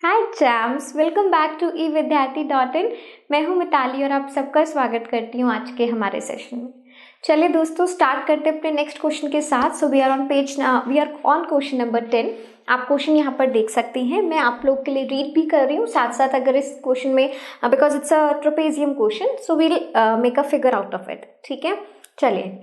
Hi champs, welcome back to evidyarthi.in। मैं हूं मिताली और आप सबका स्वागत करती हूं आज के हमारे सेशन में। चलिए दोस्तों, स्टार्ट करते हैं अपने नेक्स्ट क्वेश्चन के साथ। So we are on question number 10। आप क्वेश्चन यहाँ पर देख सकती हैं। मैं आप लोग के लिए रीड भी कर रही हूँ साथ साथ। अगर इस क्वेश्चन में because it's a trapezium question, so we'll make a figure out of it. ठीक है, चलिए।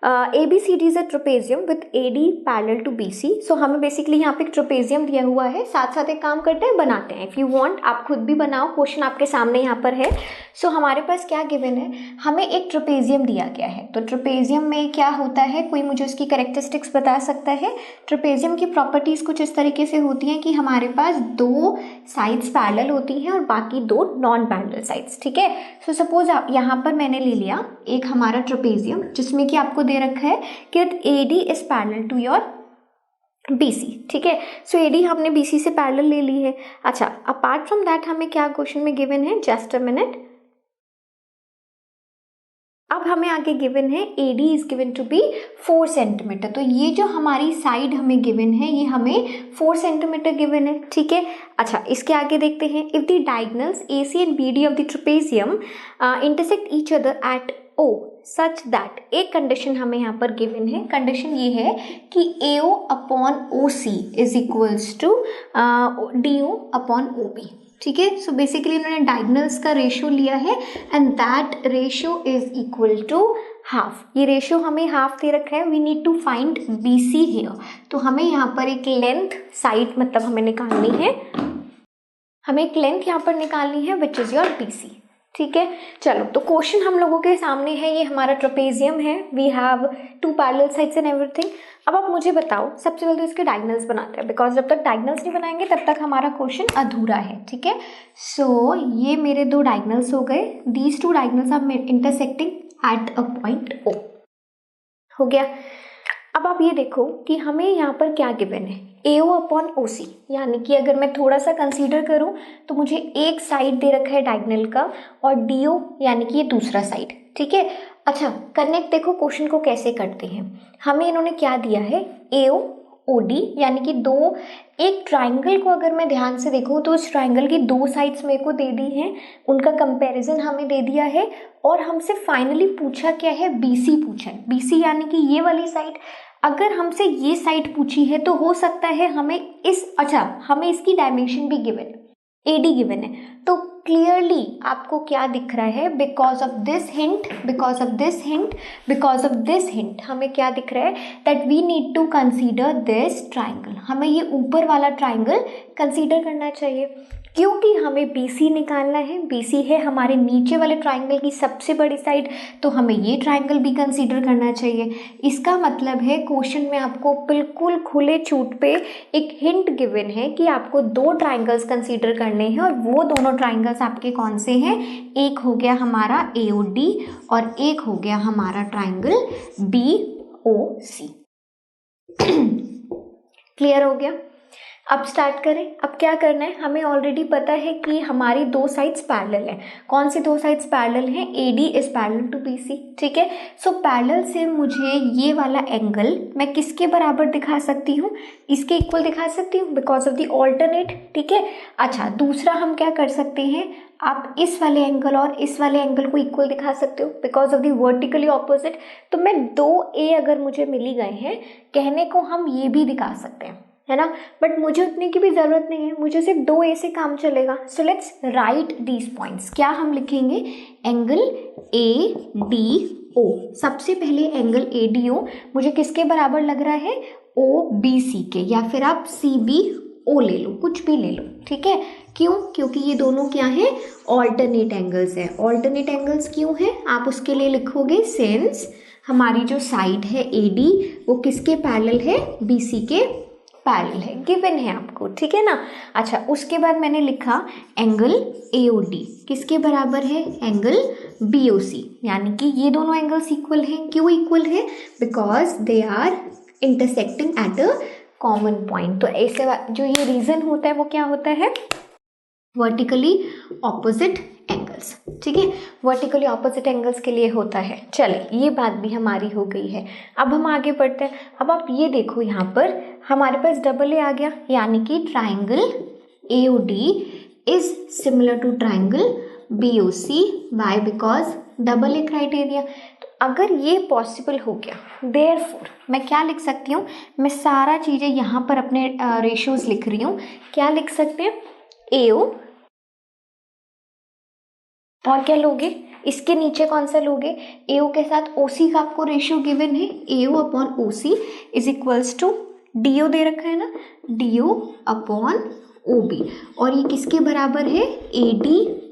ABCD is a trapezium with AD parallel to BC। सो हमें बेसिकली यहाँ पे एक ट्रेपेजियम दिया हुआ है। साथ साथ एक काम करते हैं, बनाते हैं। इफ़ यू वांट आप खुद भी बनाओ, क्वेश्चन आपके सामने यहाँ पर है। सो हमारे पास क्या गिवन है, हमें एक ट्रेपेजियम दिया गया है। तो ट्रेपेजियम में क्या होता है, कोई मुझे उसकी कैरेक्टरिस्टिक्स बता सकता है? ट्रेपेजियम की प्रॉपर्टीज़ कुछ इस तरीके से होती हैं कि हमारे पास दो साइड्स पैरेलल होती हैं और बाकी दो नॉन पैरेलल साइड्स। ठीक है, सो सपोज यहाँ पर मैंने ले लिया एक हमारा ट्रेपेजियम जिसमें कि आपको दे रखा है कि AD is parallel to your BC। ठीक है, सो AD हमने BC से पैरेलल ले ली है। अच्छा, अपार्ट फ्रॉम दैट हमें क्या क्वेश्चन में गिवन है, जस्ट अ मिनट। अब हमें आगे गिवन है AD is given to be 4 centimetre. तो ये जो हमारी साइड हमें गिवन है ये हमें 4 सेंटीमीटर गिवन है। ठीक है, अच्छा इसके आगे देखते हैं। If the diagonals AC and BD of the trapezium intersect each other at O such that, एक कंडीशन हमें यहाँ पर गिवन है। कंडीशन ये है कि AO upon OC is equals to DO upon OB। ठीक है, सो बेसिकली उन्होंने डायगोनल्स का रेशियो लिया है and that ratio is equal to half. ये रेशियो हमें हाफ दे रखा है। We need to find BC here. तो हमें यहाँ पर एक लेंथ साइड मतलब हमें निकालनी है, हमें एक लेंथ यहाँ पर निकालनी है विच इज योर BC। ठीक है, चलो तो क्वेश्चन हम लोगों के सामने है। ये हमारा ट्रेपेजियम है, we have 2 parallel sides and everything. अब आप मुझे बताओ, सबसे पहले तो इसके डायगोनल्स बनाते हैं, बिकॉज जब तक डायगोनल्स नहीं बनाएंगे तब तक हमारा क्वेश्चन अधूरा है। ठीक है, सो ये मेरे 2 डायगोनल्स हो गए। These 2 diagonals are intersecting at a point O। हो गया। अब आप ये देखो कि हमें यहाँ पर क्या गिवन है, AO अपॉन OC। यानी कि अगर मैं थोड़ा सा कंसीडर करूँ तो मुझे एक साइड दे रखा है डायगोनल का और DO यानी कि ये दूसरा साइड। ठीक है, अच्छा कनेक्ट देखो क्वेश्चन को कैसे करते हैं। हमें इन्होंने क्या दिया है, AO OD यानी कि दो, एक ट्राइंगल को अगर मैं ध्यान से देखूँ तो उस ट्राइंगल की 2 साइड्स मेरे को दे दी हैं, उनका कंपैरिजन हमें दे दिया है और हमसे फाइनली पूछा क्या है, BC पूछा है। BC यानी कि ये वाली साइड। अगर हमसे ये साइड पूछी है तो हो सकता है हमें हमें इसकी डायमेंशन भी गिवन है, AD गिवन है। तो क्लियरली आपको क्या दिख रहा है, बिकॉज ऑफ दिस हिंट हमें क्या दिख रहा है, that we need to consider this triangle. हमें ये ऊपर वाला ट्राइंगल कंसीडर करना चाहिए क्योंकि हमें BC निकालना है। BC है हमारे नीचे वाले ट्राइंगल की सबसे बड़ी साइड, तो हमें ये ट्राइंगल भी कंसीडर करना चाहिए। इसका मतलब है क्वेश्चन में आपको बिल्कुल खुले छूट पे एक हिंट गिवन है कि आपको 2 ट्राइंगल्स कंसीडर करने हैं और वो दोनों ट्राइंगल्स आपके कौन से हैं, एक हो गया हमारा AOD और एक हो गया हमारा ट्राइंगल BOC। क्लियर हो गया? अब स्टार्ट करें। अब क्या करना है, हमें ऑलरेडी पता है कि हमारी 2 साइड्स पैरेलल हैं। कौन सी 2 साइड्स पैरेलल हैं, AD is parallel to BC। ठीक है, सो पैरेलल से मुझे ये वाला एंगल मैं किसके बराबर दिखा सकती हूँ, इसके इक्वल दिखा सकती हूँ बिकॉज ऑफ द ऑल्टरनेट। ठीक है, अच्छा दूसरा हम क्या कर सकते हैं, आप इस वाले एंगल और इस वाले एंगल को इक्वल दिखा सकते हो because of the vertically opposite. तो मैं 2A अगर मुझे मिली गए हैं, कहने को हम ये भी दिखा सकते हैं, है ना, बट मुझे उतने की भी जरूरत नहीं है, मुझे सिर्फ 2A से काम चलेगा। So let's write these points. क्या हम लिखेंगे, एंगल ADO। सबसे पहले एंगल ADO मुझे किसके बराबर लग रहा है, OBC के, या फिर आप CBO ले लो, कुछ भी ले लो। ठीक है, क्यों, क्योंकि ये दोनों क्या है, ऑल्टरनेट एंगल्स है। ऑल्टरनेट एंगल्स क्यों है, आप उसके लिए लिखोगे सिंस हमारी जो साइड है AD वो किसके पैरेलल है, BC के पैरेलल है, गिवन है आपको। ठीक है ना, अच्छा उसके बाद मैंने लिखा एंगल AOD किसके बराबर है, एंगल BOC, यानी कि ये दोनों एंगल्स इक्वल हैं। क्यों इक्वल है, because they are intersecting at a common point. तो ऐसे जो ये रीजन होता है वो क्या होता है, वर्टिकली ऑपोजिट एंगल्स। ठीक है, वर्टिकली ऑपोजिट एंगल्स के लिए होता है। चले, ये बात भी हमारी हो गई है। अब हम आगे बढ़ते हैं। अब आप ये देखो, यहाँ पर हमारे पास AA आ गया, यानी कि triangle AOD is similar to triangle BOC. Why? Because double A criteria. तो अगर ये पॉसिबल हो गया, देयरफॉर मैं क्या लिख सकती हूँ, मैं सारा चीज़ें यहाँ पर अपने रेशियोज लिख रही हूँ। क्या लिख सकते हैं, AO और क्या लोगे, इसके नीचे कौन सा लोगे, AO के साथ OC का आपको रेशियो गिवन है, AO upon OC is equals to DO दे रखा है ना, DO अपॉन OB, और ये किसके बराबर है, AD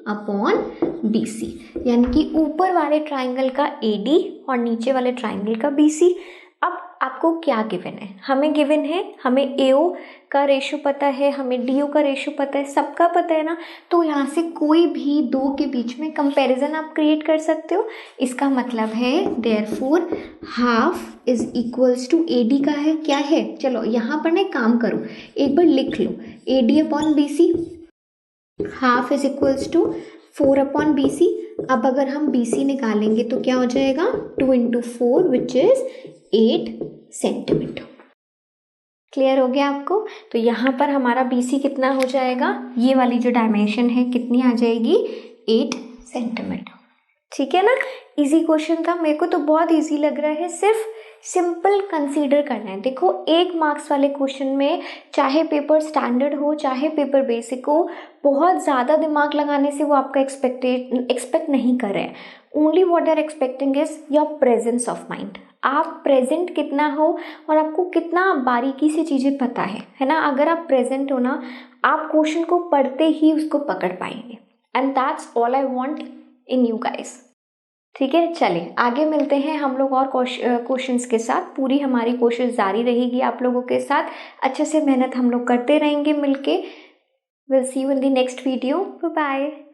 अपॉन BC, यानी कि ऊपर वाले ट्राइंगल का AD और नीचे वाले ट्राइंगल का BC। अब आपको क्या गिवन है, हमें गिवन है, हमें AO का रेशियो पता है, हमें DO का रेशियो पता है, सबका पता है ना, तो यहाँ से कोई भी दो के बीच में कंपैरिजन आप क्रिएट कर सकते हो। इसका मतलब है therefore half is equals to AD का है, क्या है, चलो यहाँ पर ना एक काम करो, एक बार लिख लो, AD upon BC, half is equals to 4 upon BC। अब अगर हम BC निकालेंगे तो क्या हो जाएगा, 2 into 4 which is 8 centimetre. Clear हो गया आपको। तो यहाँ पर हमारा BC कितना हो जाएगा, ये वाली जो डायमेंशन है कितनी आ जाएगी, 8 सेंटीमीटर। ठीक है ना, इजी क्वेश्चन था, मेरे को तो बहुत इजी लग रहा है, सिर्फ सिंपल कंसीडर करना है। देखो 1 मार्क्स वाले क्वेश्चन में चाहे पेपर स्टैंडर्ड हो चाहे पेपर बेसिक हो, बहुत ज़्यादा दिमाग लगाने से वो आपका एक्सपेक्ट नहीं कर रहे हैं। Only what are expecting is your presence of mind, आप प्रेजेंट कितना हो और आपको कितना बारीकी से चीज़ें पता है ना। अगर आप प्रेजेंट हो ना, आप क्वेश्चन को पढ़ते ही उसको पकड़ पाएंगे, and that's all I want in you guys. ठीक है, चलिए आगे मिलते हैं हम लोग और क्वेश्चंस के साथ। पूरी हमारी कोशिश जारी रहेगी आप लोगों के साथ, अच्छे से मेहनत हम लोग करते रहेंगे मिलके। Will see you in the next video, bye bye.